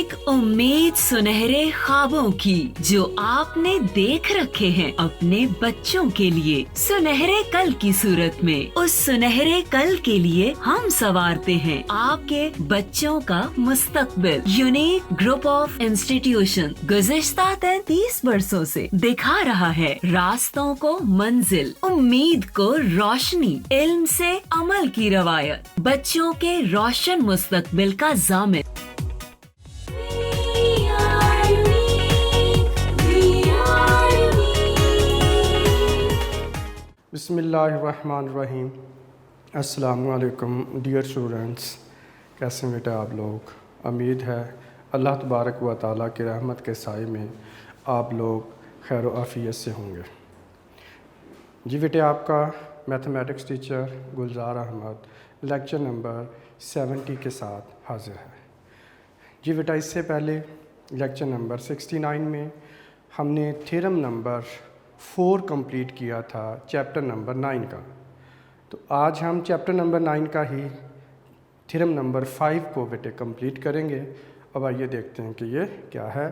एक उम्मीद सुनहरे ख्वाबों की जो आपने देख रखे हैं अपने बच्चों के लिए, सुनहरे कल की सूरत में। उस सुनहरे कल के लिए हम संवारते हैं आपके बच्चों का मुस्तकबिल। यूनिक ग्रुप ऑफ इंस्टीट्यूशन गुज़िश्ता 33 वर्षों से दिखा रहा है रास्तों को मंजिल, उम्मीद को रोशनी, इल्म से अमल की रवायत, बच्चों के रोशन मुस्तकबिल का जामिन। बिस्मिल्लाहिर्रहमानिर्रहीम। अस्सलामुअलैकुम डियर स्टूडेंट्स, कैसे हैं बेटा आप लोग। उम्मीद है अल्लाह तबारक व तआला की रहमत के साए में आप लोग खैर व आफ़ियत से होंगे। जी बेटे, आपका मैथमेटिक्स टीचर गुलजार अहमद लेक्चर नंबर 70 के साथ हाज़िर है। जी बेटा, इससे पहले लेक्चर नंबर 69 में हमने थ्योरम नंबर 4 कंप्लीट किया था चैप्टर नंबर 9 का। तो आज हम चैप्टर नंबर 9 का ही थ्योरम नंबर 5 को बेटे कंप्लीट करेंगे। अब आइए देखते हैं कि ये क्या है।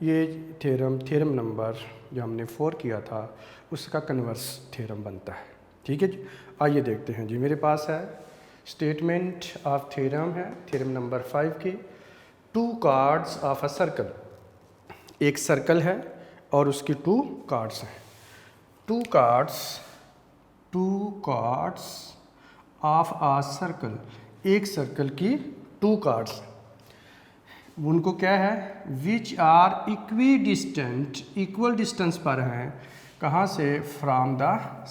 ये थ्योरम नंबर जो हमने 4 किया था उसका कन्वर्स थ्योरम बनता है। ठीक है जी, आइए देखते हैं। जी मेरे पास है स्टेटमेंट ऑफ थ्योरम है थ्योरम नंबर 5 की। 2 कार्ड्स ऑफ अ सर्कल, एक सर्कल है और उसकी 2 कार्ड्स हैं। 2 कार्ड्स ऑफ आ सर्कल, एक सर्कल की 2 कार्ड्स। उनको क्या है, विच आर इक्वल डिस्टेंस पर हैं। कहाँ से, फ्रॉम द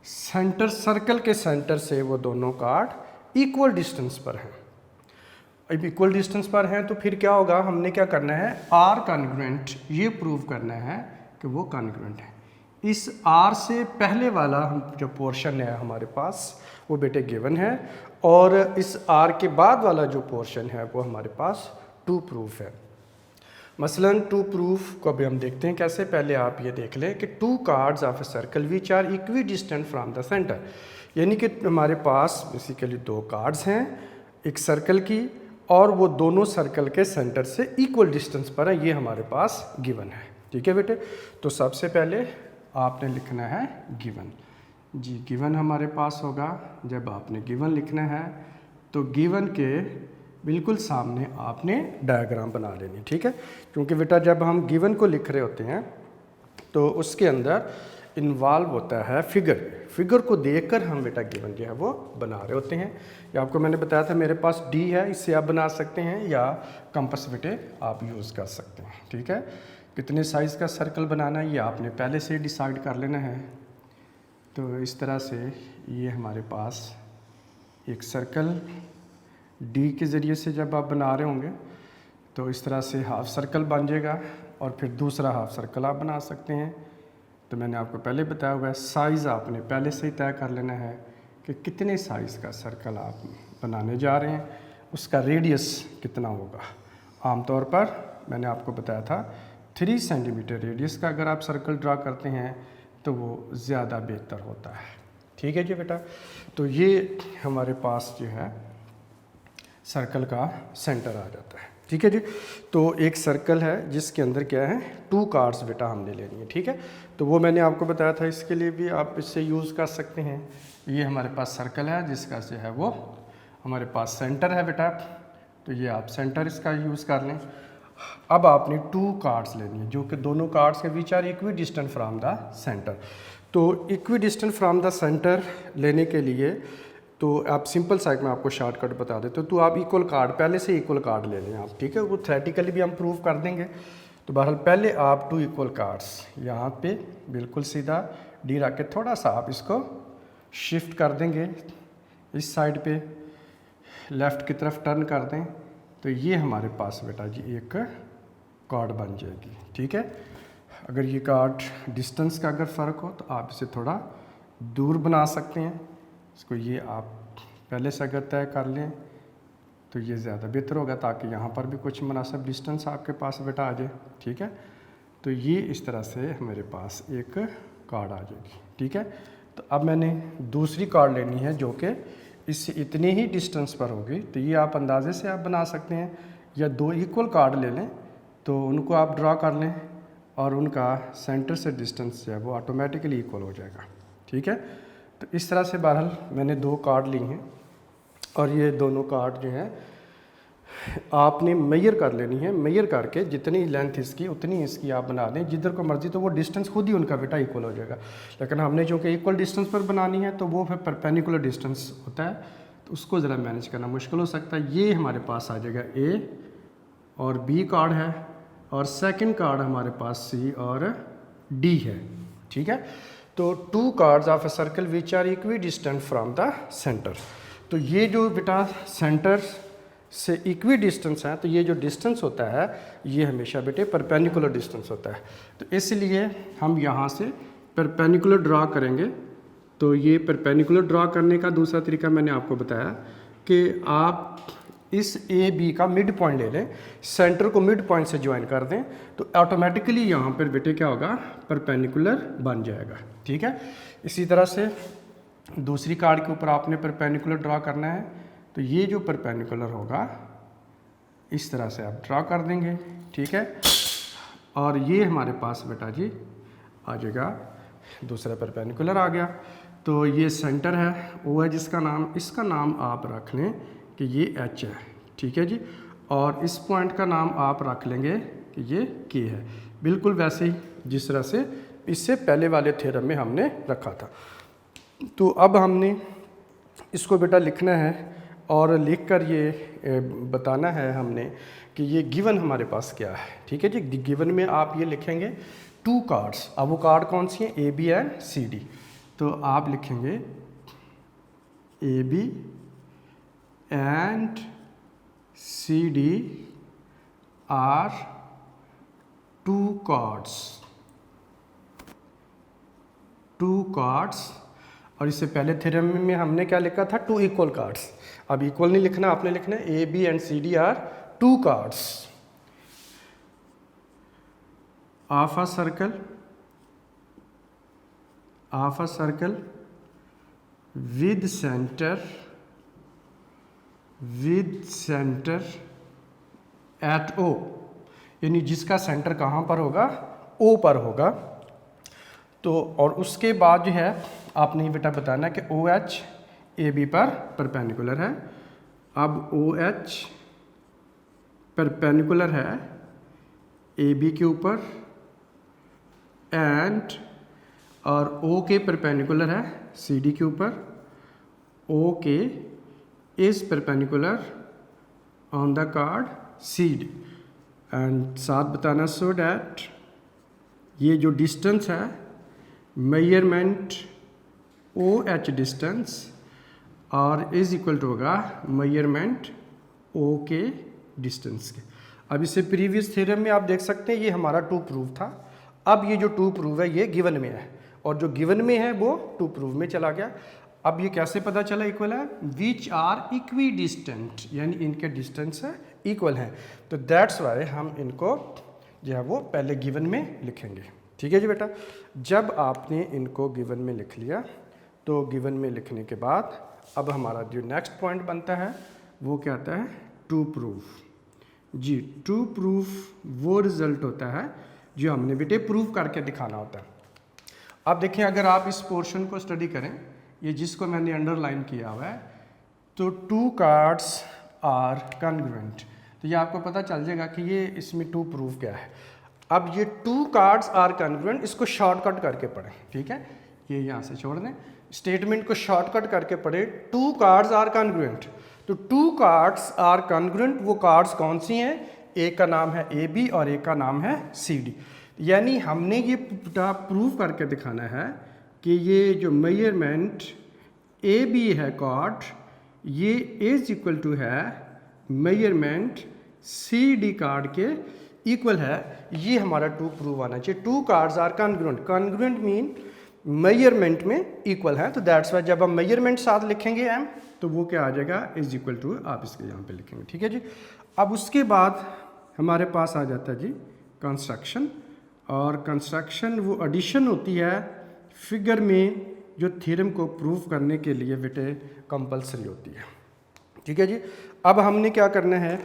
सेंटर, सर्कल के सेंटर से वो दोनों कार्ड इक्वल डिस्टेंस पर हैं। अब इक्वल डिस्टेंस पर हैं तो फिर क्या होगा, हमने क्या करना है, आर कॉन्ग्रुएंट, ये प्रूव करना है कि वो कॉन्ग्रुएंट है। इस आर से पहले वाला जो पोर्शन है हमारे पास वो बेटे गिवन है, और इस आर के बाद वाला जो पोर्शन है वो हमारे पास टू प्रूफ है। मसलन टू प्रूफ को अभी हम देखते हैं कैसे। पहले आप ये देख लें कि 2 chords of a circle which are equidistant from the center, यानी कि हमारे पास बेसिकली 2 कार्ड्स हैं एक सर्कल की, और वो दोनों सर्कल के सेंटर से इक्वल डिस्टेंस पर है। ये हमारे पास गिवन है। ठीक है बेटे, तो सबसे पहले आपने लिखना है गिवन। जी गिवन हमारे पास होगा, जब आपने गिवन लिखना है तो गिवन के बिल्कुल सामने आपने डायग्राम बना लेनी। ठीक है, क्योंकि बेटा जब हम गिवन को लिख रहे होते हैं तो उसके अंदर इन्वॉल्व होता है फिगर को देखकर हम बेटा गिवन जो है वो बना रहे होते हैं। या आपको मैंने बताया था मेरे पास डी है, इससे आप बना सकते हैं, या कंपास बेटे आप यूज़ कर सकते हैं। ठीक है, कितने साइज़ का सर्कल बनाना है ये आपने पहले से डिसाइड कर लेना है। तो इस तरह से ये हमारे पास एक सर्कल डी के ज़रिए से जब आप बना रहे होंगे तो इस तरह से हाफ सर्कल बन जाएगा, और फिर दूसरा हाफ सर्कल आप बना सकते हैं। तो मैंने आपको पहले बताया हुआ है, साइज़ आपने पहले से ही तय कर लेना है कि कितने साइज़ का सर्कल आप बनाने जा रहे हैं, उसका रेडियस कितना होगा। आमतौर पर मैंने आपको बताया था 3 सेंटीमीटर रेडियस का अगर आप सर्कल ड्रा करते हैं तो वो ज़्यादा बेहतर होता है। ठीक है जी बेटा, तो ये हमारे पास जो है सर्कल का सेंटर आ जाता है। ठीक है जी, तो एक सर्कल है जिसके अंदर क्या है 2 कार्ड्स बेटा हमने लेनी है। ठीक है, तो वो मैंने आपको बताया था, इसके लिए भी आप इससे यूज़ कर सकते हैं। ये हमारे पास सर्कल है जिसका जो है वो हमारे पास सेंटर है बेटा, तो ये आप सेंटर इसका यूज़ कर लें। अब आपने 2 कार्ड्स लेनी है जो कि दोनों कार्ड्स के बीच are equidistant from the centre. तो equidistant from the centre लेने के लिए तो आप सिंपल साइड में आपको शॉर्टकट बता देते हो, तो आप इक्वल कार्ड पहले से इक्वल कार्ड ले लें आप। ठीक है, वो थ्योरेटिकली भी हम प्रूव कर देंगे। तो बहरहाल पहले आप 2 इक्वल कार्ड्स यहाँ पे बिल्कुल सीधा डी रख के थोड़ा सा आप इसको शिफ्ट कर देंगे इस साइड पे, लेफ़्ट की तरफ टर्न कर दें, तो ये हमारे पास बेटा जी एक कार्ड बन जाएगी। ठीक है, अगर ये कार्ड डिस्टेंस का अगर फ़र्क हो तो आप इसे थोड़ा दूर बना सकते हैं। इसको ये आप पहले से अगर तय कर लें तो ये ज़्यादा बेहतर होगा, ताकि यहाँ पर भी कुछ मुनासिब डिस्टेंस आपके पास बेटा आ जाए। ठीक है, तो ये इस तरह से हमारे पास एक कार्ड आ जाएगी। ठीक है, तो अब मैंने दूसरी कार्ड लेनी है जो कि इससे इतने ही डिस्टेंस पर होगी। तो ये आप अंदाजे से आप बना सकते हैं या 2 इक्वल कार्ड ले लें तो उनको आप ड्रा कर लें और उनका सेंटर से डिस्टेंस जो है वो ऑटोमेटिकली इक्वल हो जाएगा। ठीक है, तो इस तरह से बहरहाल मैंने 2 कार्ड ली हैं और ये दोनों कार्ड जो हैं आपने मेजर कर लेनी है। मेजर करके जितनी लेंथ इसकी उतनी इसकी आप बना दें, जिधर को मर्जी, तो वो डिस्टेंस खुद ही उनका बेटा इक्वल हो जाएगा। लेकिन हमने चूँकि इक्वल डिस्टेंस पर बनानी है तो वो फिर परपेंडिकुलर डिस्टेंस होता है, तो उसको ज़रा मैनेज करना मुश्किल हो सकता है। ये हमारे पास आ जाएगा ए और बी कार्ड है और सेकंड कार्ड हमारे पास सी और डी है। ठीक है, तो 2 chords of a circle which are equidistant from the centre. तो ये जो बेटा सेंटर से इक्वी डिस्टेंस है, तो ये जो डिस्टेंस होता है ये हमेशा बेटे परपेंडिकुलर डिस्टेंस होता है। तो इसलिए हम यहाँ से परपेंडिकुलर ड्रा करेंगे। तो ये परपेंडिकुलर ड्रा करने का दूसरा तरीका मैंने आपको बताया कि आप इस ए बी का मिड पॉइंट ले लें, सेंटर को मिड पॉइंट से ज्वाइन कर दें, तो ऑटोमेटिकली यहाँ पर बेटे क्या होगा, परपेंडिकुलर बन जाएगा। ठीक है, इसी तरह से दूसरी कार्ड के ऊपर आपने परपेंडिकुलर ड्रा करना है। तो ये जो परपेंडिकुलर होगा इस तरह से आप ड्रा कर देंगे। ठीक है, और ये हमारे पास बेटा जी आ जाएगा, दूसरा परपेंडिकुलर आ गया। तो ये सेंटर है, वो है जिसका नाम, इसका नाम आप रख लें कि ये एच है। ठीक है जी, और इस पॉइंट का नाम आप रख लेंगे कि ये के है, बिल्कुल वैसे ही जिस तरह से इससे पहले वाले थ्योरम में हमने रखा था। तो अब हमने इसको बेटा लिखना है और लिखकर ये बताना है हमने कि ये गिवन हमारे पास क्या है। ठीक है जी, गिवन में आप ये लिखेंगे 2 कार्ड्स। अब वो कार्ड कौन सी हैं, A B and C D. तो आप लिखेंगे A B and C D are 2 chords, 2 chords. और इससे पहले थ्योरम में हमने क्या लिखा था, 2 इक्वल कार्ड्स। अब इक्वल नहीं लिखना, आपने लिखना है A B and C D are 2 chords of a circle with centre at O, यानी जिसका सेंटर कहाँ पर होगा, ओ पर होगा। तो और उसके बाद जो है आपने बेटा बताना है कि ओ एच ए बी पर परपेंडिकुलर है। अब ओ एच परपेंडिकुलर है ए बी के ऊपर एंड, और ओ के परपेंडिकुलर है सी डी के ऊपर। O K is perpendicular on the chord C D, and साथ बताना सो डैट ये जो डिस्टेंस है, मेजरमेंट ओ एच डिस्टेंस और इज इक्वल टू होगा मेजरमेंट ओ के डिस्टेंस के। अब इसे प्रीवियस थ्योरम में आप देख सकते हैं ये हमारा 2 प्रूव था। अब ये जो 2 प्रूव है ये गिवन में है, और जो गिवन में है वो 2 प्रूव में चला गया। अब ये कैसे पता चला इक्वल है, विच आर इक्वी डिस्टेंट, यानी इनके डिस्टेंस है इक्वल है। तो दैट्स वाई हम इनको जो है वो पहले गिवन में लिखेंगे। ठीक है जी बेटा, जब आपने इनको गिवन में लिख लिया तो गिवन में लिखने के बाद अब हमारा जो नेक्स्ट पॉइंट बनता है वो क्या आता है, 2 प्रूफ। जी 2 प्रूफ वो रिजल्ट होता है जो हमने बेटे प्रूव करके दिखाना होता है। अब देखिए, अगर आप इस पोर्शन को स्टडी करें, ये जिसको मैंने अंडरलाइन किया हुआ है, तो 2 कार्ड्स आर कॉन्ग्रुएंट, तो ये आपको पता चल जाएगा कि ये इसमें 2 प्रूफ क्या है। अब ये 2 कार्ड्स आर कॉन्ग्रुएंट, इसको शॉर्टकट करके पढ़ें। ठीक है, ये यहाँ से छोड़ दें, स्टेटमेंट को शॉर्टकट करके पढ़े। 2 कार्ड्स आर कॉन्ग्रुएंट, तो 2 कार्ड्स आर कॉन्ग्रुएंट वो कार्ड्स कौन सी हैं, एक का नाम है ए बी और एक का नाम है सी डी। यानी हमने ये प्रूव करके दिखाना है कि ये जो मेजरमेंट ए बी है कार्ड, ये इज इक्वल टू है मेजरमेंट सी डी कार्ड के इक्वल है। ये हमारा 2 प्रूव आना चाहिए। 2 chords are congruent, congruent mean measurement में इक्वल है। तो दैट्स वाई जब हम मेजरमेंट साथ लिखेंगे एम, तो वो क्या आ जाएगा, इज इक्वल टू, आप इसके यहाँ पे लिखेंगे। ठीक है जी, अब उसके बाद हमारे पास आ जाता है जी कंस्ट्रक्शन, और कंस्ट्रक्शन वो एडिशन होती है फिगर में जो थ्योरम को प्रूव करने के लिए बेटे कंपलसरी होती है। ठीक है जी, अब हमने क्या करना है,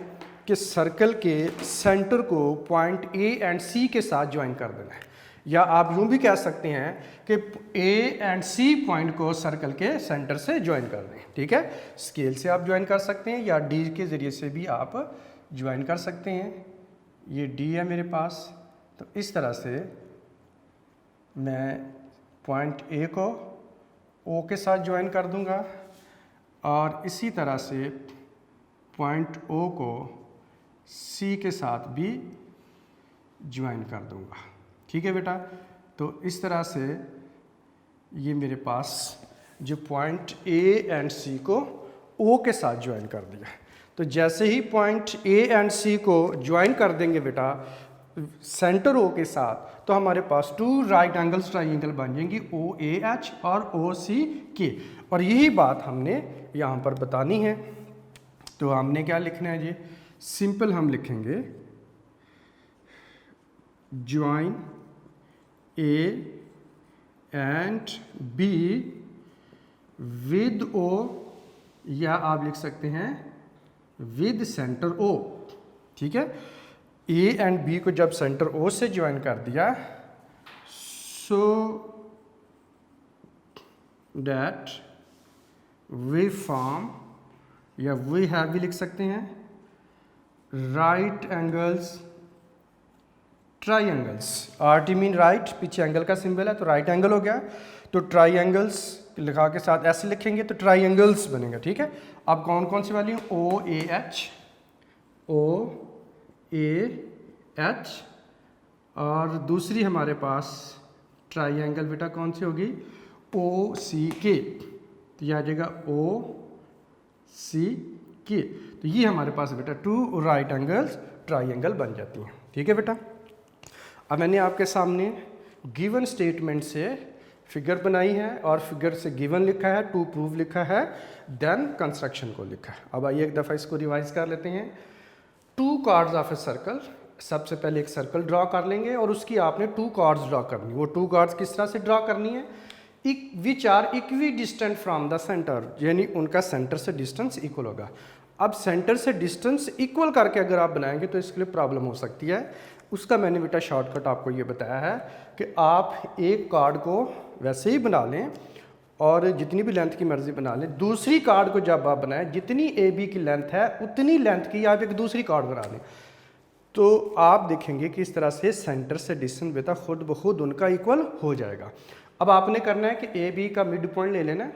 कि सर्कल के सेंटर को पॉइंट ए एंड सी के साथ ज्वाइन कर देना है, या आप यूं भी कह सकते हैं कि ए एंड सी पॉइंट को सर्कल के सेंटर से ज्वाइन कर दें। ठीक है, स्केल से आप ज्वाइन कर सकते हैं या डी के ज़रिए से भी आप ज्वाइन कर सकते हैं। ये डी है मेरे पास, तो इस तरह से मैं पॉइंट ए को ओ के साथ ज्वाइन कर दूंगा और इसी तरह से पॉइंट ओ को सी के साथ भी ज्वाइन कर दूंगा। ठीक है बेटा, तो इस तरह से ये मेरे पास जो पॉइंट ए एंड सी को ओ के साथ ज्वाइन कर दिया। तो जैसे ही पॉइंट ए एंड सी को ज्वाइन कर देंगे बेटा सेंटर ओ के साथ, तो हमारे पास टू राइट एंगल्स ट्राइंगल बन जाएंगी, ओ ए एच और ओ सी के। और यही बात हमने यहाँ पर बतानी है। तो हमने क्या लिखना है जी, सिंपल हम लिखेंगे join A and B with O, या आप लिख सकते हैं विद सेंटर ओ। ठीक है, ए एंड बी को जब सेंटर ओ से ज्वाइन कर दिया, सो दैट वी फॉर्म, या वी हैव भी लिख सकते हैं right angles triangles. R T mean right, पीछे एंगल का सिंबल है तो राइट एंगल हो गया। तो ट्राइंगल्स लिखा के साथ ऐसे लिखेंगे तो ट्राइंगल्स बनेगा। ठीक है, अब कौन कौन सी वाली ओ A H, O A H, और दूसरी हमारे पास ट्राइंगल बेटा कौन सी होगी, ओ सी के। तो यह आ जाएगा ओ सी के। तो ये हमारे पास बेटा टू राइट एंगल्स ट्राइंगल बन जाती हैं। ठीक है बेटा, अब मैंने आपके सामने गिवन स्टेटमेंट से फिगर बनाई है और फिगर से गिवन लिखा है, टू प्रूव लिखा है, देन कंस्ट्रक्शन को लिखा है। अब आइए एक दफ़ा इसको रिवाइज कर लेते हैं। To cards of a circle, सबसे पहले एक सर्कल ड्रॉ कर लेंगे और उसकी आपने टू कार्ड्स ड्रॉ करनी। वो टू कार्ड्स किस तरह से ड्रॉ करनी है, which are equidistant from the center, यानी उनका सेंटर से डिस्टेंस इक्वल होगा। अब सेंटर से डिस्टेंस इक्वल करके अगर आप बनाएंगे तो इसके लिए प्रॉब्लम हो सकती है। उसका मैंने बेटा शॉर्टकट आपको ये बताया है कि आप एक कार्ड को वैसे ही बना लें और जितनी भी लेंथ की मर्ज़ी बना लें। दूसरी कार्ड को जब आप बनाएं, जितनी ए बी की लेंथ है उतनी लेंथ की आप एक दूसरी कार्ड बना लें, तो आप देखेंगे कि इस तरह से सेंटर से डिस्टेंस बेटा खुद ब खुद उनका इक्वल हो जाएगा। अब आपने करना है कि ए बी का मिड पॉइंट ले लेना है,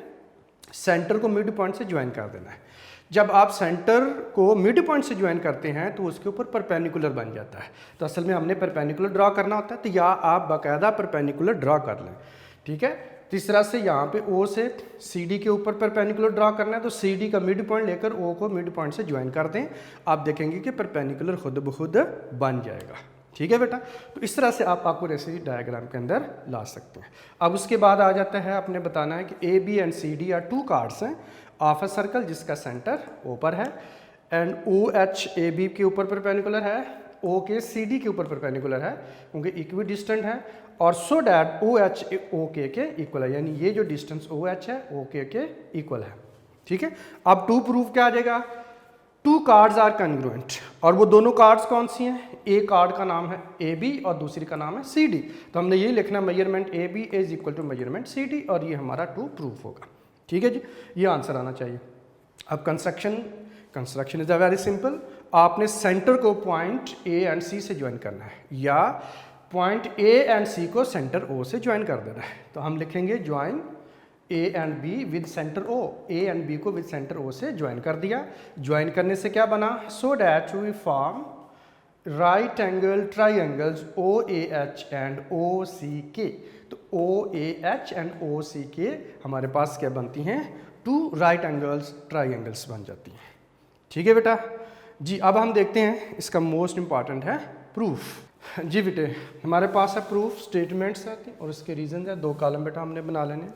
सेंटर को मिड पॉइंट से ज्वाइन कर देना है। जब आप सेंटर को मिड पॉइंट से ज्वाइन करते हैं तो उसके ऊपर परपेंडिकुलर बन जाता है। तो असल में हमने परपेंडिकुलर ड्रॉ करना होता है, तो या आप बाकायदा परपेंडिकुलर ड्रॉ कर लें। ठीक है, तीसरा से यहाँ पे ओ से सी डी के ऊपर परपेंडिकुलर ड्रॉ करना है, तो सी डी का मिड पॉइंट लेकर ओ को मिड पॉइंट से ज्वाइन कर दें, आप देखेंगे कि परपेंडिकुलर खुद ब खुद बन जाएगा। ठीक है बेटा, तो इस तरह से आप आपको ऐसे ही डायग्राम के अंदर ला सकते हैं। अब उसके बाद आ जाता है, आपने बताना है कि A B and C D are two chords हैं ऑफ अ सर्कल जिसका सेंटर ओ पर है, and O H A B के ऊपर परपेंडिकुलर है, ओ के सी डी के ऊपर परपेंडिकुलर है क्योंकि इक्वी डिस्टेंट है, और so that O H O के इक्वल है, यानी ये जो डिस्टेंस ओ एच है ओ के इक्वल है। ठीक है, अब टू प्रूफ क्या आ जाएगा, टू कार्ड्स आर कॉन्ग्रुएंट, और वो दोनों कार्ड्स कौन सी हैं, एक कार्ड का नाम है ए बी और दूसरी का नाम है सी डी। तो हमने ये लिखना measurement A B is equal to measurement C D, और ये हमारा टू प्रूफ होगा। ठीक है जी, ये आंसर आना चाहिए। अब construction is a very simple. आपने सेंटर को पॉइंट ए एंड सी से ज्वाइन करना है, या पॉइंट ए एंड सी को सेंटर ओ से ज्वाइन कर देना है। तो हम लिखेंगे join A and B with centre O, A and B को विद सेंटर ओ से ज्वाइन कर दिया। ज्वाइन करने से क्या बना, so that we form right angle triangles O A H and O C K. तो ओ A H and O C के हमारे पास क्या बनती हैं, टू राइट एंगल्स ट्राइंगल्स बन जाती हैं। ठीक है बेटा जी, अब हम देखते हैं इसका मोस्ट इंपॉर्टेंट है प्रूफ। जी बेटे, हमारे पास है प्रूफ, स्टेटमेंट्स है और इसके रीजन है, दो कॉलम बेटा हमने बना लेने हैं।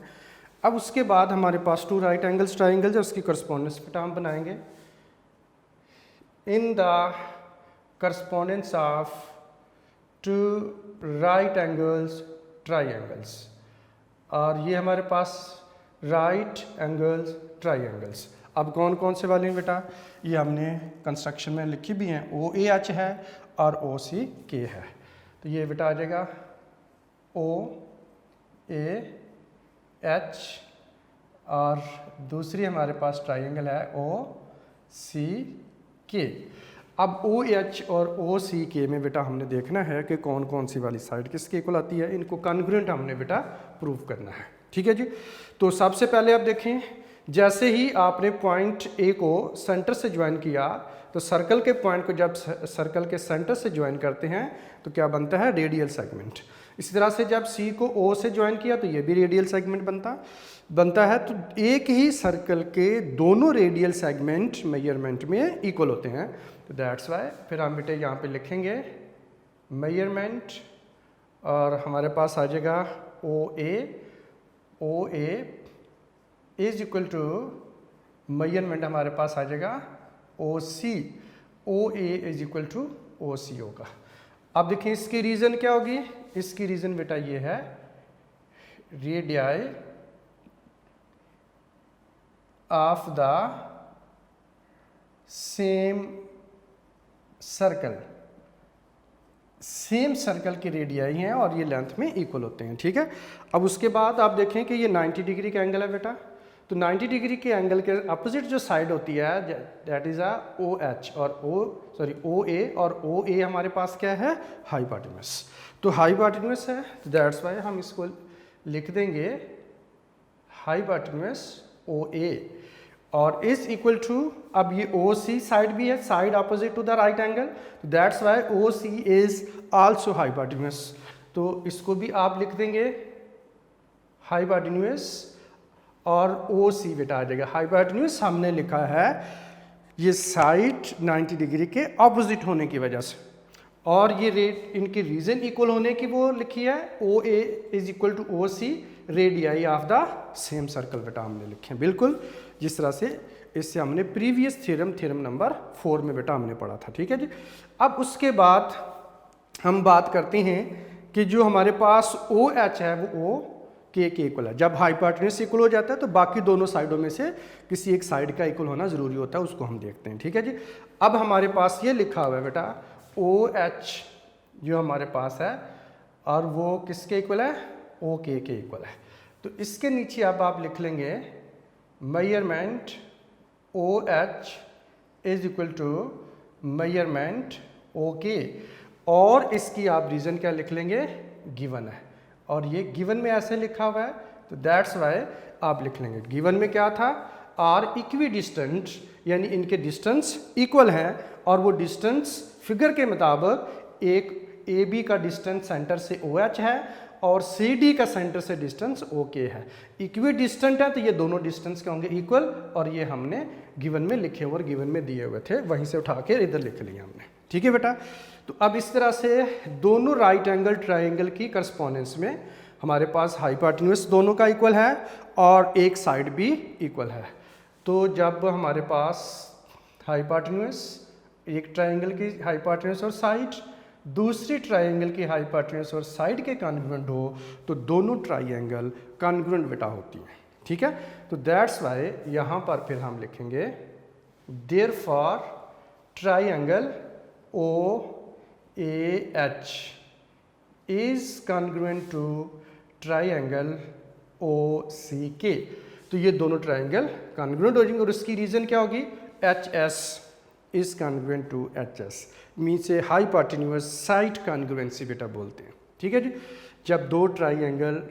अब उसके बाद हमारे पास टू राइट एंगल्स ट्राइंगल्स है, उसकी करस्पॉन्डेंस बेटा हम बनाएंगे। In the correspondence of two right angles triangles, और ये हमारे पास राइट एंगल्स ट्राइंगल्स। अब कौन कौन से वाले हैं बेटा, ये हमने कंस्ट्रक्शन में लिखी भी हैं, OAH है और OCK है। तो ये बेटा आ जाएगा OAH और दूसरी हमारे पास ट्राइंगल है OCK। अब OH और OCK में बेटा हमने देखना है कि कौन कौन सी वाली साइड किसके इक्वल आती है, इनको कॉन्ग्रुएंट हमने बेटा प्रूव करना है। ठीक है जी। तो सबसे पहले आप देखें, जैसे ही आपने पॉइंट ए को सेंटर से ज्वाइन किया तो सर्कल के पॉइंट को जब सर्कल के सेंटर से ज्वाइन करते हैं तो क्या बनता है, रेडियल सेगमेंट। इसी तरह से जब सी को ओ से ज्वाइन किया तो ये भी रेडियल सेगमेंट बनता है। तो एक ही सर्कल के दोनों रेडियल सेगमेंट मेजरमेंट में इक्वल होते हैं। तो दैट्स वाई फिर हम बेटे यहाँ पे लिखेंगे मेजरमेंट और हमारे पास आ जाएगा ओ ए इज इक्वल टू मेजरमेंट हमारे पास आ जाएगा ओ ए इज इक्वल टू OC होगा। अब देखिए इसकी रीज़न क्या होगी, इसकी रीज़न बेटा ये है radii of the same circle की रेडियाई हैं और ये लेंथ में इक्वल होते हैं। ठीक है। अब उसके बाद आप देखें कि ये 90 डिग्री का एंगल है बेटा, तो 90 डिग्री के एंगल के अपोजिट जो साइड होती है दैट इज OH और OA और OA हमारे पास क्या है, हाइपोटेन्यूस। तो हाइपोटेन्यूस है तो दैट्स वाई हम इसको लिख देंगे हाइपोटेन्यूस OA और इज इक्वल टू, अब ये OC साइड भी है, side opposite to the right angle, that's why OC is also hypotenuse. तो इसको भी आप लिख देंगे हाइपोटेन्यूस और OC बेटा आ जाएगा। हाइपोटेन्यूस हमने लिखा है ये साइड 90 डिग्री के ऑपोजिट होने की वजह से, और ये रेट इनकी रीजन इक्वल होने की वो लिखी है OA is equal to OC radii of the same circle बेटा हमने लिखे हैं, बिल्कुल जिस तरह से इससे हमने प्रीवियस थ्योरम नंबर 4 में बेटा हमने पढ़ा था। ठीक है जी। अब उसके बाद हम बात करते हैं कि जो हमारे पास OH है वो OK के इक्वल है। जब हाइपोटेन्यूस इक्वल हो जाता है तो बाकी दोनों साइडों में से किसी एक साइड का इक्वल होना ज़रूरी होता है, उसको हम देखते हैं। ठीक है जी। अब हमारे पास ये लिखा हुआ है बेटा OH जो हमारे पास है और वो किसके इक्वल है, OK के इक्वल है। तो इसके नीचे अब आप लिख लेंगे measurement OH is equal to measurement OK और इसकी आप रीज़न क्या लिख लेंगे, गिवन है, और ये गिवन में ऐसे लिखा हुआ है तो दैट्स वाई आप लिख लेंगे। गिवन में क्या था, आर इक्वी डिस्टेंट, यानी इनके डिस्टेंस इक्वल हैं और वो डिस्टेंस फिगर के मुताबिक एक AB का डिस्टेंस सेंटर से OH है और CD का सेंटर से डिस्टेंस OK है। इक्वी डिस्टेंट है तो ये दोनों डिस्टेंस क्या होंगे, इक्वल, और ये हमने गिवन में लिखे हुए और गिवन में दिए हुए थे, वहीं से उठा के इधर लिख लिया हमने। ठीक है बेटा। तो अब इस तरह से दोनों राइट एंगल ट्राइंगल की करस्पॉन्डेंस में हमारे पास हाइपोटेन्यूस दोनों का इक्वल है और एक साइड भी इक्वल है। तो जब हमारे पास हाइपोटेन्यूस, एक ट्राइंगल की हाइपोटेन्यूस और साइड दूसरी ट्राइंगल की हाइपोटेन्यूस और साइड के कॉन्ग्रुएंट हो तो दोनों ट्राइंगल कॉन्ग्रुएंट बेटा होती हैं। ठीक है। तो दैट्स वाई यहाँ पर फिर हम लिखेंगे therefore triangle OAH is congruent to triangle OCK। तो ये दोनों ट्राइंगल कॉन्ग्रुएंट हो जाएंगे और इसकी रीजन क्या होगी, HS is congruent to HS, mean से हाइपोटेन्यूस साइड कॉन्ग्रुएंसी बेटा बोलते हैं। ठीक है जी। जब दो ट्राइंगल,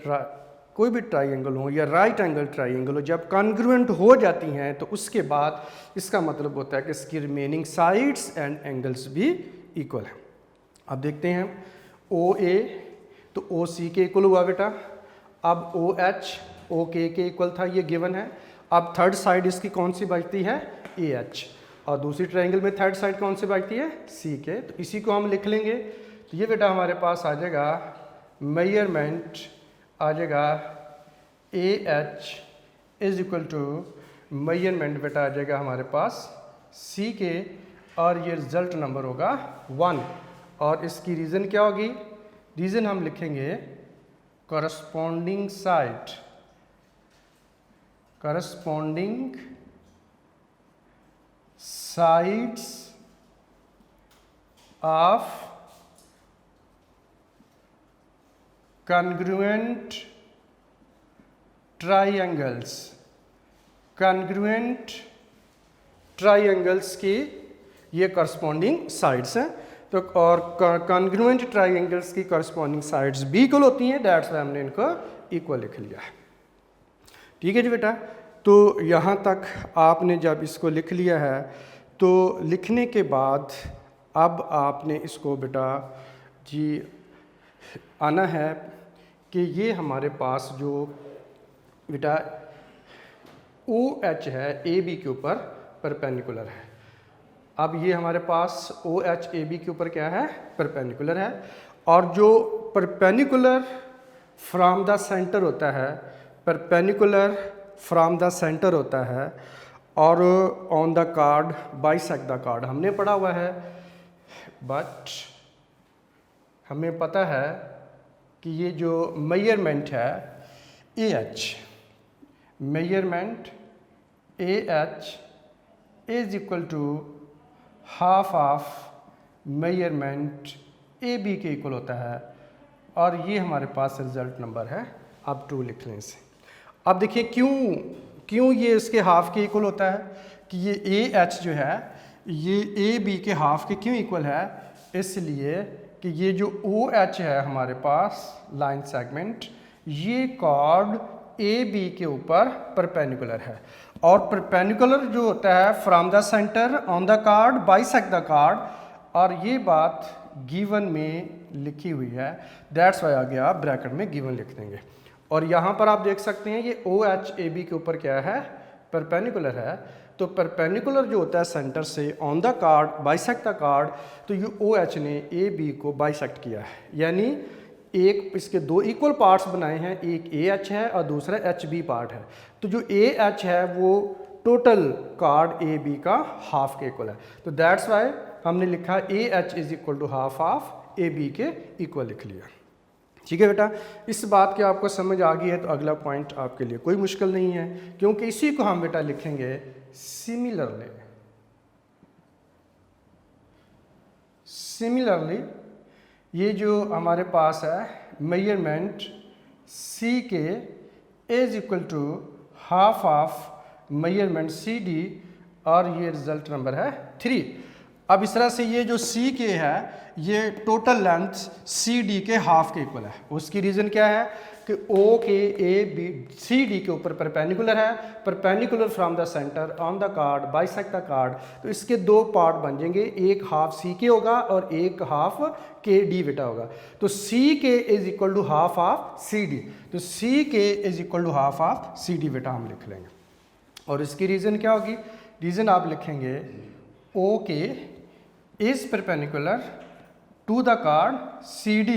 कोई भी ट्राइंगल हो या राइट एंगल ट्राइंगल हो, जब कॉन्ग्रुएंट हो जाती हैं तो उसके बाद इसका मतलब होता है कि इसकी रिमेनिंग साइड्स एंड एंगल्स भी इक्वल हैं। अब देखते हैं OA तो OC के इक्वल हुआ बेटा, अब OH OK के इक्वल था, ये गिवन है। अब थर्ड साइड इसकी कौन सी बचती है, AH, और दूसरी ट्राइंगल में थर्ड साइड कौन सी बचती है, CK। तो इसी को हम लिख लेंगे। तो ये बेटा हमारे पास आ जाएगा मेजरमेंट आ जाएगा AH is equal to measurement बेटा आ जाएगा हमारे पास CK और ये रिजल्ट नंबर होगा 1। और इसकी रीज़न क्या होगी, रीज़न हम लिखेंगे corresponding side, corresponding sides of congruent triangles, congruent triangles की ये करस्पॉन्डिंग साइड्स हैं। तो और कॉन्ग्रुएंट ट्राइंगल्स की करस्पॉन्डिंग साइड्स भी इक्वल होती हैं, दैट्स वाई हमने इनको इक्वल लिख लिया है। ठीक है जी बेटा, तो यहाँ तक आपने जब इसको लिख लिया है तो लिखने के बाद अब आपने इसको बेटा जी आना है कि ये हमारे पास जो बेटा OH है AB के ऊपर परपेंडिकुलर है। अब ये हमारे पास OH AB के ऊपर क्या है, परपेंडिकुलर है, और जो परपेंडिकुलर फ्रॉम द सेंटर होता है, परपेंडिकुलर फ्रॉम द सेंटर होता है और on the chord bisect the card हमने पढ़ा हुआ है, बट हमें पता है कि ये जो मेजरमेंट है AH, measurement AH is equal to half of measurement AB के इक्वल होता है, और ये हमारे पास रिजल्ट नंबर है। अब 2 लिख लें इसे। अब देखिए क्यों ये इसके हाफ के इक्वल होता है कि ये AH जो है ये AB के हाफ के क्यों इक्वल है, इसलिए कि ये जो OH है हमारे पास लाइन सेगमेंट, ये कॉर्ड AB के ऊपर परपेंडिकुलर है, और परपेंडिकुलर जो होता है from the centre on the chord bisect the card, और ये बात गिवन में लिखी हुई है, दैट्स वाई आगे आप ब्रैकेट में गिवन लिख देंगे। और यहाँ पर आप देख सकते हैं ये OH AB के ऊपर क्या है, परपेंडिकुलर है। तो परपेंडिकुलर जो होता है सेंटर से on the chord bisect the chord, तो ये OH ने AB को बाइसेक्ट किया है, यानी एक इसके 2 इक्वल पार्ट्स बनाए हैं, एक AH है और दूसरा HB पार्ट है। तो जो AH है वो टोटल कार्ड AB का हाफ के इक्वल है, तो दैट्स वाई हमने लिखा AH is equal to half of AB के इक्वल लिख लिया। ठीक है बेटा, इस बात की आपको समझ आ गई है तो अगला पॉइंट आपके लिए कोई मुश्किल नहीं है, क्योंकि इसी को हम बेटा लिखेंगे सिमिलरली। सिमिलरली ये जो हमारे पास है measurement C K is equal to half of measurement CD, और ये रिजल्ट नंबर है 3। अब इस तरह से ये जो C के है ये टोटल लेंथ CD के हाफ के इक्वल है। उसकी रीज़न क्या है कि O के AB CD के ऊपर परपेंडिकुलर है, perpendicular from the centre on the chord bisect the chord, तो इसके 2 पार्ट बन जाएंगे, एक हाफ C के होगा और एक हाफ के D बेटा होगा। तो C K is equal to half of CD, तो C K is equal to half of CD बेटा हम लिख लेंगे। और इसकी रीज़न क्या होगी, रीज़न आप लिखेंगे O K is perpendicular to the chord CD,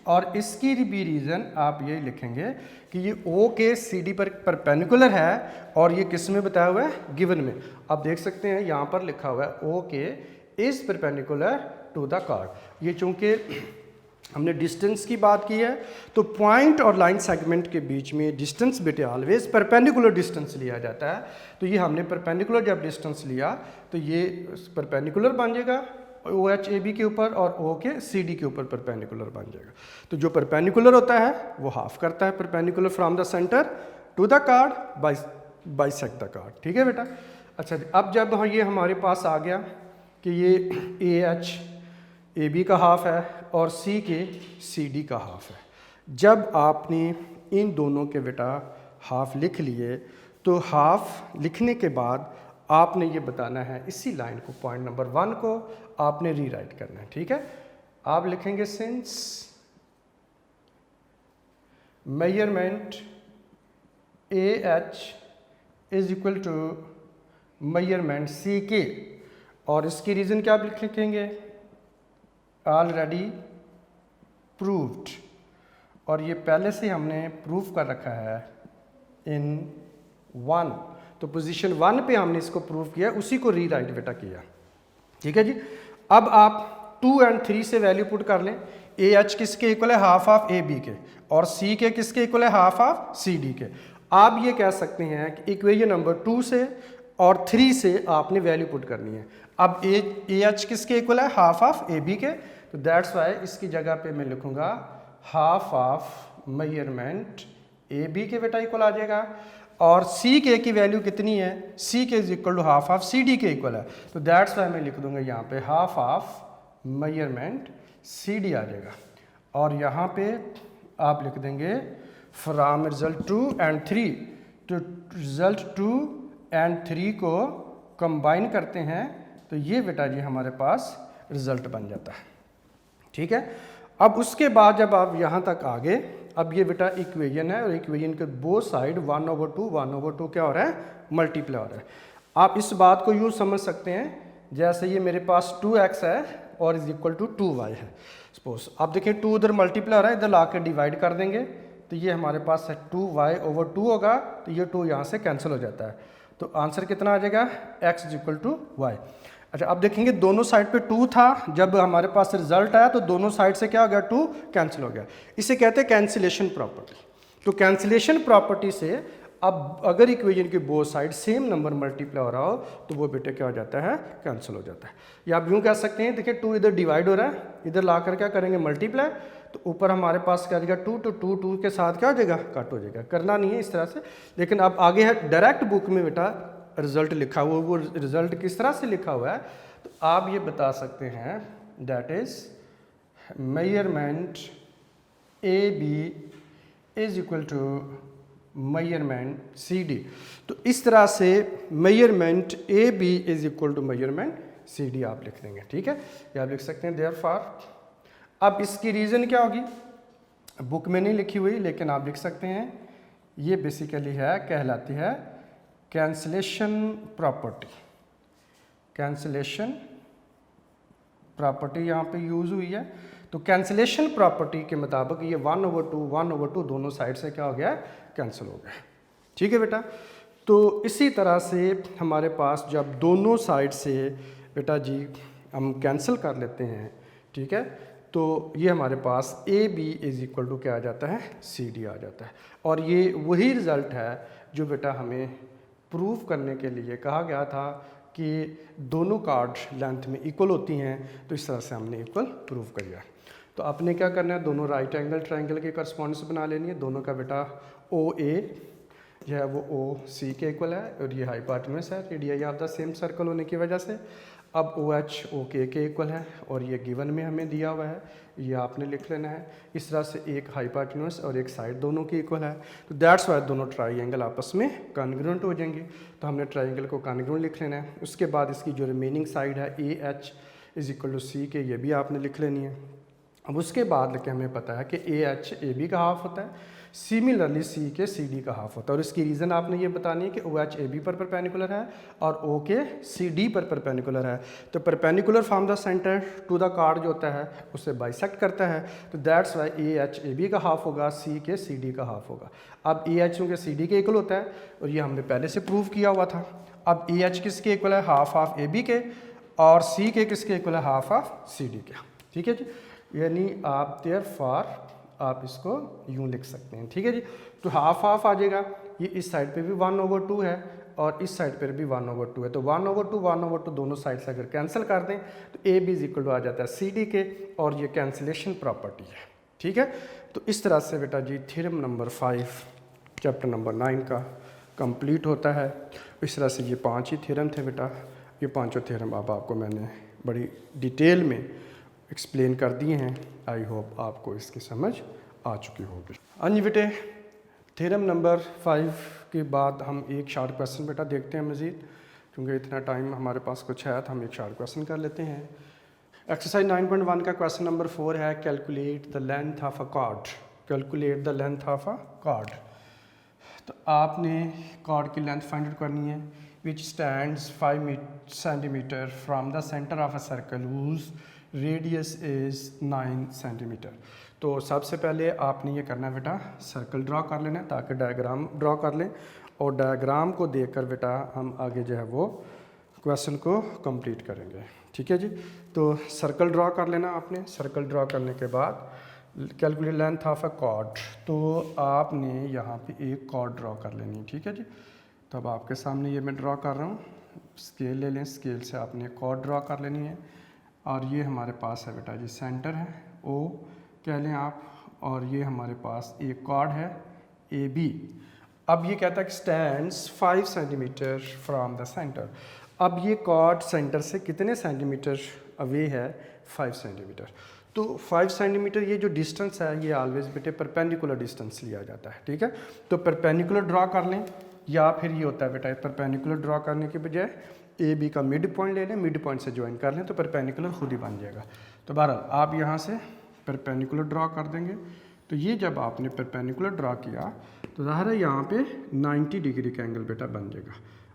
और इसकी भी रीज़न आप ये लिखेंगे कि ये O के CD पर परपेंडिकुलर है, और ये किस में बताया हुआ है, गिवन में। आप देख सकते हैं यहाँ पर लिखा हुआ है O K is perpendicular to the chord. ये चूँकि हमने डिस्टेंस की बात की है, तो पॉइंट और लाइन सेगमेंट के बीच में डिस्टेंस बेटे ऑलवेज परपेंडिकुलर डिस्टेंस लिया जाता है। तो ये हमने परपेंडिकुलर जब डिस्टेंस लिया तो ये परपेंडिकुलर बन जाएगा OH AB के ऊपर, और O के CD के ऊपर परपेंडिकुलर बन जाएगा। तो जो परपेंडिकुलर होता है वो हाफ करता है perpendicular from the centre to the chord bisect the chord. ठीक है बेटा। अच्छा, अब जब ये हमारे पास आ गया कि ये AH AB का हाफ है और C के CD का हाफ है, जब आपने इन दोनों के बेटा हाफ लिख लिए, तो हाफ लिखने के बाद आपने ये बताना है, इसी लाइन को पॉइंट नंबर 1 को आपने रीराइट करना है। ठीक है, आप लिखेंगे since measurement AH is equal to measurement C K, और इसकी रीज़न क्या आप लिखेंगे, ऑलरेडी प्रूव्ड, और ये पहले से हमने प्रूव कर रखा है इन 1, तो पोजीशन 1 पे हमने इसको प्रूव किया, उसी को रीराइट बेटा किया। ठीक है जी। अब आप 2 और 3 से वैल्यू पुट कर लें। AH किसके इक्वल है, हाफ ऑफ AB के, और C के किसके इक्वल है, हाफ ऑफ CD के। आप ये कह सकते हैं कि इक्वेशन नंबर 2 से और 3 से आपने वैल्यू पुट करनी है। अब ए एच किसके इक्वल है? हाफ ऑफ ए बी के। तो दैट्स वाई इसकी जगह पे मैं लिखूंगा half of measurement A B के बेटा इक्वल आ जाएगा। और सी के की वैल्यू कितनी है? C K is equal to half of C D के इक्वल है। तो दैट्स वाई मैं लिख दूंगा यहाँ पे half of measurement C D आ जाएगा। और यहाँ पे आप लिख देंगे फ्रॉम रिजल्ट 2 एंड 3 तो रिजल्ट 2 एंड 3 को कंबाइन करते हैं तो ये बेटा जी हमारे पास रिजल्ट बन जाता है। ठीक है, अब उसके बाद जब आप यहाँ तक आ गए, अब ये बेटा इक्वेशन है और इक्वेशन के बोथ साइड 1/2 क्या हो रहा है? मल्टीप्लाई हो रहा है। आप इस बात को यूँ समझ सकते हैं जैसे ये मेरे पास 2x है और इज इक्वल टू 2y है। सपोज आप देखें 2 उधर मल्टीप्लाई हो रहा है, इधर ला के डिवाइड कर देंगे तो ये हमारे पास है 2y/2 होगा, तो ये 2 यहाँ से कैंसिल हो जाता है। तो आंसर कितना आ जाएगा? x is equal to y. अच्छा, अब देखेंगे दोनों साइड पे 2 था, जब हमारे पास रिजल्ट आया तो दोनों साइड से क्या हो गया? 2 कैंसिल हो गया। इसे कहते हैं कैंसिलेशन प्रॉपर्टी। तो कैंसिलेशन प्रॉपर्टी से अब अगर इक्वेशन की both side same number multiply हो रहा हो तो वो बेटे क्या हो जाता है? कैंसिल हो जाता है। या आप यूँ कह सकते हैं, देखिए 2 इधर डिवाइड हो रहा है, इधर ला कर क्या करेंगे? मल्टीप्लाई। तो ऊपर हमारे पास क्या आ जाएगा? 2 तो 2 के साथ क्या हो जाएगा? कट हो जाएगा। करना नहीं है इस तरह से, लेकिन अब आगे है डायरेक्ट बुक में बेटा रिजल्ट लिखा हुआ, वो रिजल्ट किस तरह से लिखा हुआ है तो आप ये बता सकते हैं that is measurement A B is equal to measurement C D. तो इस तरह से measurement A B is equal to measurement C D आप लिख देंगे। ठीक है, ये आप लिख सकते हैं देयरफॉर। अब इसकी रीज़न क्या होगी? बुक में नहीं लिखी हुई लेकिन आप लिख सकते हैं, ये बेसिकली है, कहलाती है कैंसिलेशन प्रॉपर्टी। कैंसिलेशन प्रॉपर्टी यहाँ पे यूज़ हुई है। तो कैंसिलेशन प्रॉपर्टी के मुताबिक ये 1/2 दोनों साइड से क्या हो गया? कैंसिल हो गया। ठीक है बेटा, तो इसी तरह से हमारे पास जब दोनों साइड से बेटा जी हम कैंसिल कर लेते हैं, ठीक है, तो ये हमारे पास A B is equal to क्या आ जाता है? सी डी आ जाता है। और ये वही रिज़ल्ट है जो बेटा हमें प्रूव करने के लिए कहा गया था कि दोनों कार्ड लेंथ में इक्वल होती हैं, तो इस तरह से हमने इक्वल प्रूव कर लिया। तो आपने क्या करना है? दोनों राइट एंगल ट्रायंगल की करस्पॉन्डेंस बना लेनी है। दोनों का बेटा ओ ए जो है वो ओ सी के इक्वल है और ये हाइपोटेन्यूज है, radius of the same circle होने की वजह से। अब ओ एच ओ के इक्वल है और ये गिवन में हमें दिया हुआ है, ये आपने लिख लेना है। इस तरह से एक हाइपोटेन्यूज और एक साइड दोनों की इक्वल है, तो दैट्स वाई दोनों ट्राइंगल आपस में कॉन्ग्रुएंट हो जाएंगे। तो हमने ट्राइंगल को कॉन्ग्रुएंट लिख लेना है। उसके बाद इसकी जो रिमेनिंग साइड है A H is equal to C K, ये भी आपने लिख लेनी है। अब उसके बाद लेके हमें पता है कि ए एच ए बी का हाफ होता है, सिमिलरली सी के सी डी का हाफ होता है। और इसकी रीज़न आपने ये बतानी है कि ओ एच ए बी पर परपेंडिकुलर है और ओ के सी डी पर परपेंडिकुलर है। तो perpendicular from the centre to the chord जो होता है उससे बाइसेक्ट करता है, तो that's why A H A B का हाफ होगा, सी के सी डी का हाफ होगा। अब ए एच के सी डी के इक्वल होता है और ये हमने पहले से प्रूव किया हुआ था। अब ए एच किसके इक्वल है? हाफ ऑफ ए बी के, और सी के किसके इक्वल है? हाफ ऑफ सी डी के। ठीक है जी, यानी आप देयरफॉर आप इसको यूँ लिख सकते हैं। ठीक है जी, तो हाफ हाफ आ जाएगा। ये इस साइड पे भी 1/2 है और इस साइड पर भी 1/2 है, तो 1/2 दोनों साइड से अगर कैंसिल कर दें तो A B is equal to आ जाता है सी डी के, और ये कैंसिलेशन प्रॉपर्टी है। ठीक है, तो इस तरह से बेटा जी थ्योरम नंबर 5 चैप्टर नंबर 9 का कंप्लीट होता है। इस तरह से ये 5 ही थ्योरम थे बेटा। ये पांचों थ्योरम अब आपको मैंने बड़ी डिटेल में एक्सप्लेन कर दिए हैं। आई होप आपको इसकी समझ आ चुकी होगी। हाँ जी बेटे, थ्योरम नंबर 5 के बाद हम एक शॉर्ट क्वेश्चन बेटा देखते हैं मज़ीद, क्योंकि इतना टाइम हमारे पास कुछ है तो हम एक शॉर्ट क्वेश्चन कर लेते हैं। एक्सरसाइज 9.1 का क्वेश्चन नंबर 4 है, calculate the length of a chord. Calculate the length of a chord. तो आपने कार्ड की लेंथ फाइंड आउट करनी है, which stands 5 centimetre from the centre of a circle whose radius is 9 centimetre. तो सबसे पहले आपने ये करना है बेटा, सर्कल ड्रा कर लेना है ताकि डायग्राम ड्रा कर लें, और डायग्राम को देखकर बेटा हम आगे जो है वो क्वेश्चन को कंप्लीट करेंगे। ठीक है जी, तो सर्कल ड्रा कर लेना आपने। सर्कल ड्रा करने के बाद calculate length of a cord, तो आपने यहाँ पे एक कॉर्ड ड्रा कर लेनी है। ठीक है जी, तो अब आपके सामने ये मैं ड्रॉ कर रहा हूँ, स्केल ले लें, स्केल से आपने कॉर्ड ड्रॉ कर लेनी है और ये हमारे पास है बेटा जी सेंटर है ओ कह लें आप, और ये हमारे पास एक कॉर्ड है ए बी। अब ये कहता है कि stands 5 centimetre from the centre. अब ये कॉर्ड सेंटर से कितने सेंटीमीटर अवे है? 5 सेंटीमीटर। तो 5 सेंटीमीटर ये जो डिस्टेंस है ये ऑलवेज बेटे परपेंडिकुलर डिस्टेंस लिया जाता है, ठीक है। तो परपेंडिकुलर ड्रॉ कर लें, या फिर ये होता है बेटा परपेंडिकुलर ड्रॉ करने के बजाय ए बी का मिड पॉइंट ले लें, मिड पॉइंट से ज्वाइन कर लें तो परपेंडिकुलर खुद ही बन जाएगा। तो बहरहाल आप यहाँ से परपेंडिकुलर ड्रॉ कर देंगे। तो ये जब आपने परपेंडिकुलर ड्रॉ किया तो ज़ाहिर है यहाँ पे 90 डिग्री का एंगल बेटा बन जाएगा,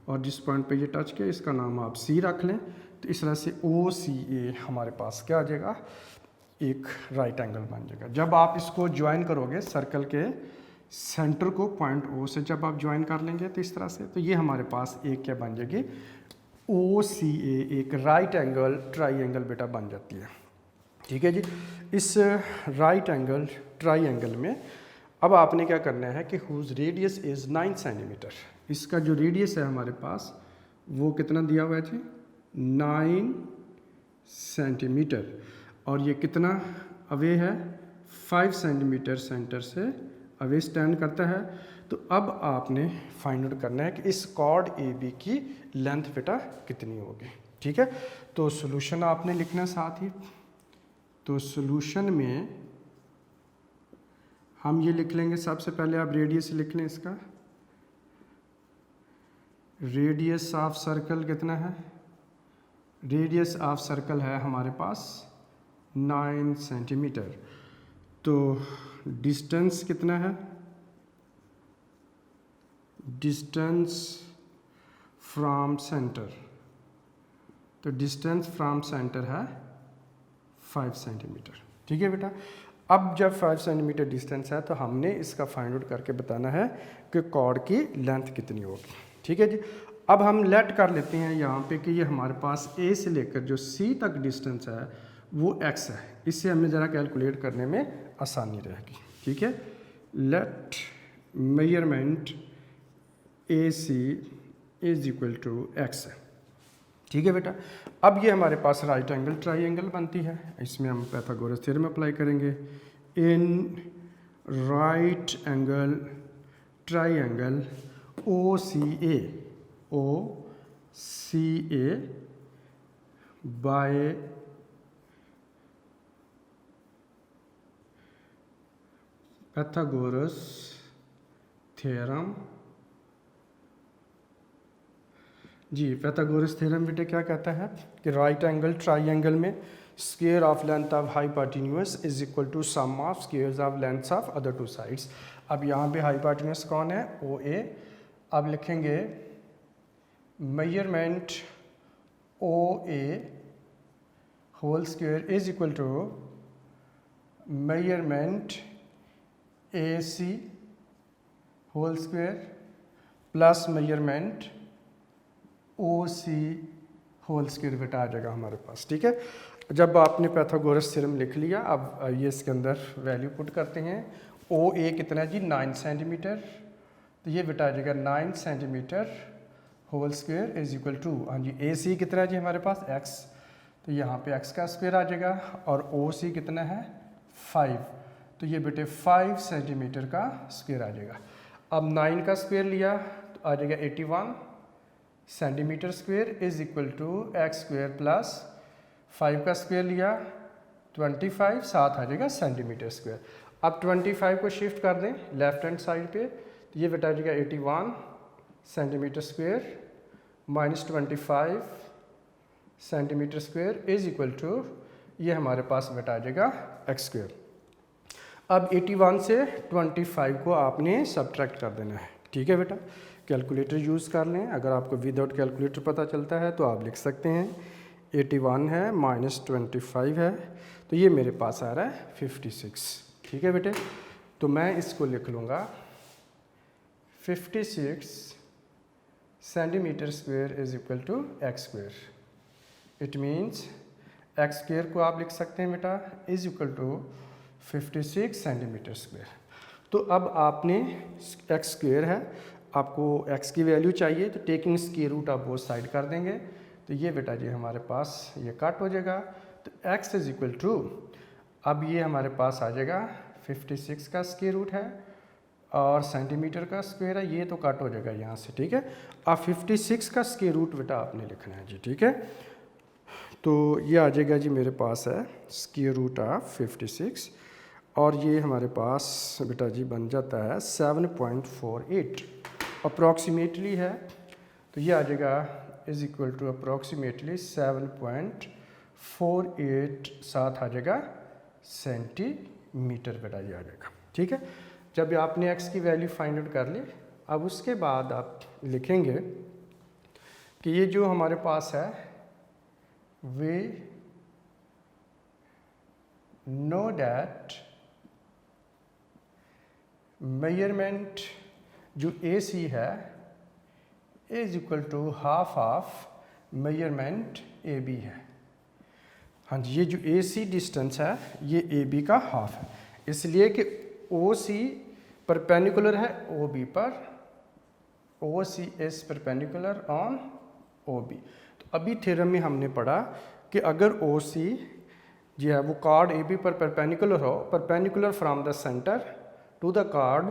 और जिस पॉइंट पे ये टच किया इसका नाम आप सी रख लें। तो इस तरह से ओ सी ए हमारे पास क्या आ जाएगा? एक राइट एंगल बन जाएगा। जब आप इसको ज्वाइन करोगे सर्कल के सेंटर को पॉइंट ओ से जब आप ज्वाइन कर लेंगे तो इस तरह से, तो ये हमारे पास एक क्या बन जाएगी? ओ सी ए, एक राइट एंगल ट्राइंगल बेटा बन जाती है, ठीक है जी। इस राइट एंगल ट्राइंगल में अब आपने क्या करना है कि हुज रेडियस इज़ 9 सेंटीमीटर। इसका जो रेडियस है हमारे पास वो कितना दिया हुआ है जी? 9 सेंटीमीटर। और ये कितना अवे है? 5 सेंटीमीटर सेंटर से अवे स्टैंड करता है। तो अब आपने फाइंड आउट करना है कि इस कॉर्ड ए बी की लेंथ बेटा कितनी होगी, ठीक है। तो सॉल्यूशन आपने लिखना साथ ही। तो सॉल्यूशन में हम ये लिख लेंगे, सबसे पहले आप रेडियस लिख लें इसका। रेडियस ऑफ सर्कल कितना है? रेडियस ऑफ सर्कल है हमारे पास 9 सेंटीमीटर। तो डिस्टेंस कितना है? डिस्टेंस फ्रॉम सेंटर, तो डिस्टेंस फ्रॉम सेंटर है 5 सेंटीमीटर, ठीक है बेटा। अब जब 5 सेंटीमीटर डिस्टेंस है तो हमने इसका फाइंड आउट करके बताना है कि कॉर्ड की लेंथ कितनी होगी, ठीक है जी। अब हम लेट कर लेते हैं यहाँ पे कि ये हमारे पास ए से लेकर जो सी तक डिस्टेंस है वो x है। इससे हमें ज़रा कैलकुलेट करने में आसानी रहेगी, ठीक है। Let measurement A C is equal to x है, ठीक है बेटा। अब ये हमारे पास राइट एंगल ट्राइंगल बनती है, इसमें हम पाइथागोरस थ्योरम अप्लाई करेंगे। In right angle triangle O C A by Pythagoras theorem. जी, पाइथागोरस थ्योरम बेटे क्या कहता है कि राइट एंगल ट्राइंगल में square of length of hypotenuse is equal to sum of squares of lengths of other two sides. अब यहाँ पे हाइपोटेन्यूज कौन है? ओ ए। अब लिखेंगे measurement O A whole square is equal to measurement A C whole square plus measurement O C whole square बेटा आ जाएगा हमारे पास, ठीक है। जब आपने पाइथागोरस थ्योरम लिख लिया, अब ये इसके अंदर वैल्यू पुट करते हैं। ओ ए कितना है जी? 9 सेंटीमीटर। तो ये बेटा आ जाएगा 9 centimetre whole square is equal to, हाँ जी, ए सी कितना है जी हमारे पास? x। तो यहाँ पे x का स्क्वायर आ जाएगा, और ओ सी कितना है? 5। तो ये बेटे 5 सेंटीमीटर का स्क्वायर आ जाएगा। अब 9 का स्क्वायर लिया तो आ जाएगा 81 centimetre square is equal to x square plus 5 का स्क्वायर लिया 25, साथ आ जाएगा सेंटीमीटर स्क्वायर। अब 25 को शिफ्ट कर दें लेफ्ट हैंड साइड पे, तो ये बेटा आ जाएगा 81 centimetre square minus 25 centimetre square is equal to, ये हमारे पास बेटा आ जाएगा एक्स स्क्वायर। अब 81 से 25 को आपने सब्ट्रैक्ट कर देना है, ठीक है बेटा। कैलकुलेटर यूज़ कर लें, अगर आपको विदाउट कैलकुलेटर पता चलता है तो आप लिख सकते हैं 81 है माइनस 25 है, तो ये मेरे पास आ रहा है 56, ठीक है बेटे। तो मैं इसको लिख लूँगा 56 centimetre square is equal to x square. It means x square को आप लिख सकते हैं बेटा is equal to 56 centimetre square. तो अब आपने एक्स स्क्वायर है, आपको x की वैल्यू चाहिए तो टेकिंग स्क्वायर रूट आप बोथ साइड कर देंगे, तो ये बेटा जी हमारे पास ये कट हो जाएगा। तो x इज इक्वल टू, अब ये हमारे पास आ जाएगा 56 का स्क्वायर रूट है और सेंटीमीटर का स्क्वायर है, ये तो कट हो जाएगा यहाँ से, ठीक है। अब 56 का स्क्वायर रूट बेटा आपने लिखना है जी, ठीक है। तो ये आ जाएगा जी मेरे पास है स्क्वायर रूट ऑफ 56 और ये हमारे पास बेटा जी बन जाता है 7.48 अप्रॉक्सीमेटली है, तो ये आ जाएगा इज इक्वल टू अप्रॉक्सीमेटली 7.48 साथ आ जाएगा सेंटीमीटर बेटा ये आ जाएगा, ठीक है। जब आपने x की वैल्यू फाइंड आउट कर ली, अब उसके बाद आप लिखेंगे कि ये जो हमारे पास है we know that measurement जो AC है is equal to half of measurement AB है। हाँ जी, ये जो AC डिस्टेंस है ये AB का हाफ है, इसलिए कि OC परपेंडिकुलर है OB पर, OC is perpendicular on OB। तो अभी थ्योरम में हमने पढ़ा कि अगर OC जो है वो कार्ड AB पर परपेंडिकुलर हो, perpendicular from the centre to the chord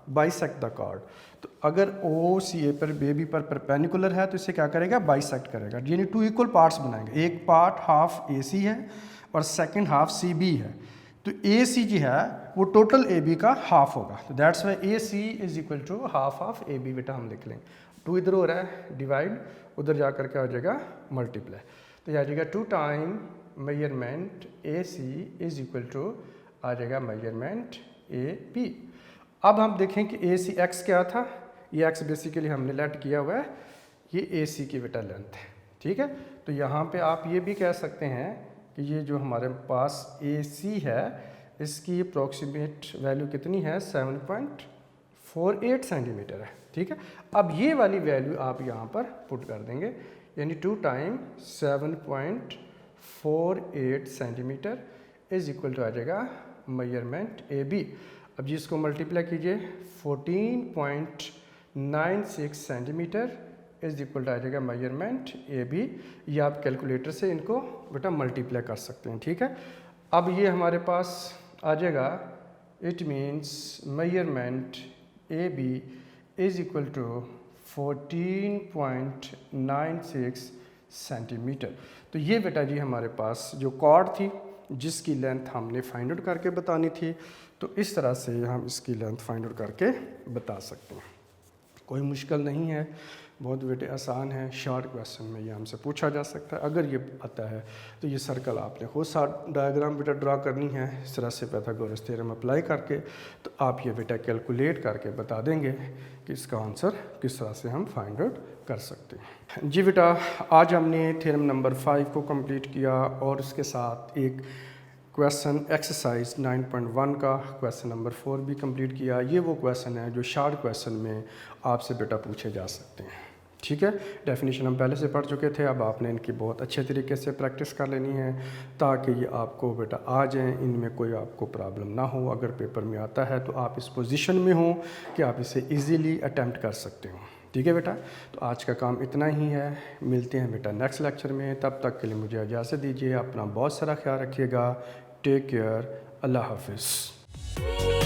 bisect the chord, तो अगर OCA पर AB पर परपेंडिकुलर है तो इसे क्या करेगा, बाइसेक्ट करेगा, यानी टू इक्वल पार्ट्स बनाएंगे। एक पार्ट हाफ AC है और सेकंड हाफ CB है, तो AC जो है वो टोटल AB का हाफ होगा, तो that's why AC is equal to half of AB बेटा हम लिख लेंगे। 2 इधर हो रहा है डिवाइड, उधर जा करके आ जाएगा मल्टीप्लाई, तो ये आ जाएगा 2 time measurement AC is equal to आ जाएगा मेजरमेंट AB। अब हम देखें कि AC x क्या था, ये x बेसिकली हमने लेट किया हुआ है, ये AC की बेटा लेंथ है, ठीक है। तो यहाँ पे आप ये भी कह सकते हैं कि ये जो हमारे पास AC है इसकी अप्रॉक्सीमेट वैल्यू कितनी है, 7.48 सेंटीमीटर है, ठीक है। अब ये वाली वैल्यू आप यहाँ पर पुट कर देंगे, यानी 2 time 7.48 centimetre is equal to आ जाएगा मेजरमेंट AB। अब जिसको मल्टीप्लाई कीजिए 14.96 सेंटीमीटर इज इक्वल टू आ जाएगा मेजरमेंट AB। ये आप कैलकुलेटर से इनको बेटा मल्टीप्लाई कर सकते हैं, ठीक है। अब ये हमारे पास आ जाएगा, it means measurement AB is equal to 14.96 centimetre. तो ये बेटा जी हमारे पास जो कॉर्ड थी जिसकी लेंथ हमने फाइंड आउट करके बतानी थी, तो इस तरह से हम इसकी लेंथ फाइंड आउट करके बता सकते हैं। कोई मुश्किल नहीं है, बहुत बेटे आसान है, शॉर्ट क्वेश्चन में ये हमसे पूछा जा सकता है। अगर ये आता है तो ये सर्कल आपने खुद साथ डायग्राम बेटा ड्रा करनी है, इस तरह से पाइथागोरस थ्योरम अप्लाई करके, तो आप ये बेटा कैलकुलेट करके बता देंगे कि इसका आंसर किस तरह से हम फाइंड आउट कर सकते हैं। जी बेटा, आज हमने थ्योरम नंबर 5 को कंप्लीट किया और इसके साथ एक क्वेश्चन एक्सरसाइज 9.1 का क्वेश्चन नंबर 4 भी कंप्लीट किया। ये वो क्वेश्चन है जो शॉर्ट क्वेश्चन में आपसे बेटा पूछे जा सकते हैं, ठीक है। डेफिनेशन हम पहले से पढ़ चुके थे, अब आपने इनकी बहुत अच्छे तरीके से प्रैक्टिस कर लेनी है ताकि ये आपको बेटा आ जाएँ, इनमें कोई आपको प्रॉब्लम ना हो। अगर पेपर में आता है तो आप इस पोजीशन में हो कि आप इसे इजीली अटेम्प्ट कर सकते हो, ठीक है बेटा। तो आज का काम इतना ही है, मिलते हैं बेटा नेक्स्ट लेक्चर में, तब तक के लिए मुझे इजाज़त दीजिए। अपना बहुत सारा ख्याल रखिएगा, टेक केयर, अल्लाह हाफिज़।